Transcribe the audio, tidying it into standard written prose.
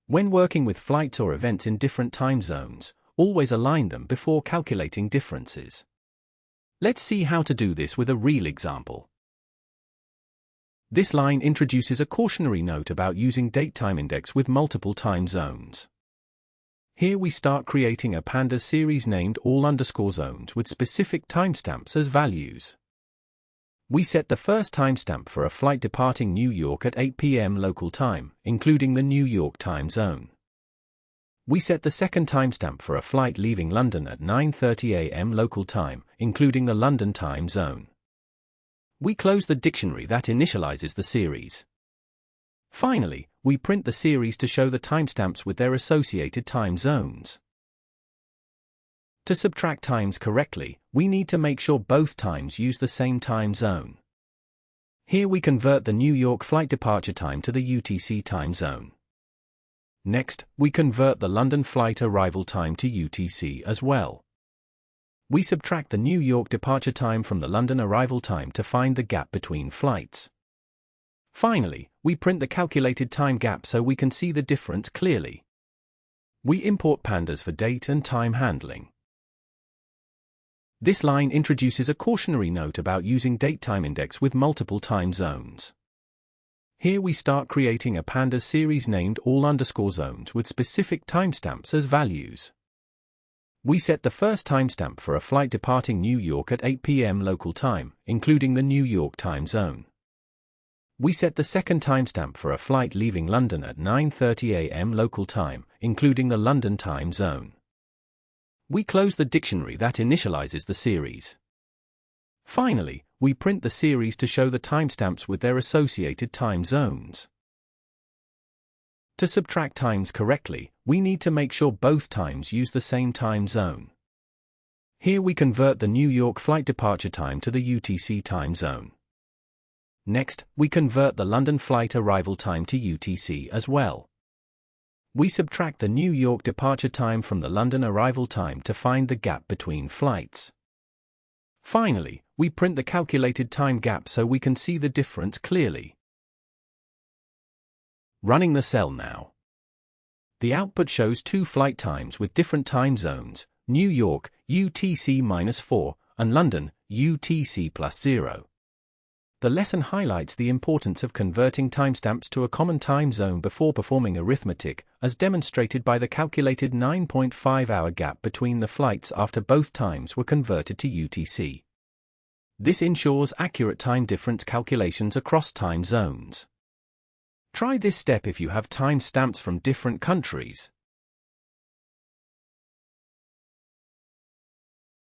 When working with flights or events in different time zones, always align them before calculating differences. Let's see how to do this with a real example. This line introduces a cautionary note about using datetime index with multiple time zones. Here we start creating a Pandas series named all_zones with specific timestamps as values. We set the first timestamp for a flight departing New York at 8 p.m. local time, including the New York time zone. We set the second timestamp for a flight leaving London at 9:30 a.m. local time, including the London time zone. We close the dictionary that initializes the series. Finally, we print the series to show the timestamps with their associated time zones. To subtract times correctly, we need to make sure both times use the same time zone. Here we convert the New York flight departure time to the UTC time zone. Next, we convert the London flight arrival time to UTC as well. We subtract the New York departure time from the London arrival time to find the gap between flights. Finally, we print the calculated time gap so we can see the difference clearly. We import Pandas for date and time handling. This line introduces a cautionary note about using datetime index with multiple time zones. Here we start creating a Pandas series named all_zones with specific timestamps as values. We set the first timestamp for a flight departing New York at 8 p.m. local time, including the New York time zone. We set the second timestamp for a flight leaving London at 9:30 a.m. local time, including the London time zone. We close the dictionary that initializes the series. Finally, we print the series to show the timestamps with their associated time zones. To subtract times correctly, we need to make sure both times use the same time zone. Here we convert the New York flight departure time to the UTC time zone. Next, we convert the London flight arrival time to UTC as well. We subtract the New York departure time from the London arrival time to find the gap between flights. Finally, we print the calculated time gap so we can see the difference clearly. Running the cell now. The output shows two flight times with different time zones, New York, UTC-4, and London, UTC+0. The lesson highlights the importance of converting timestamps to a common time zone before performing arithmetic, as demonstrated by the calculated 9.5-hour gap between the flights after both times were converted to UTC. This ensures accurate time difference calculations across time zones. Try this step if you have timestamps from different countries.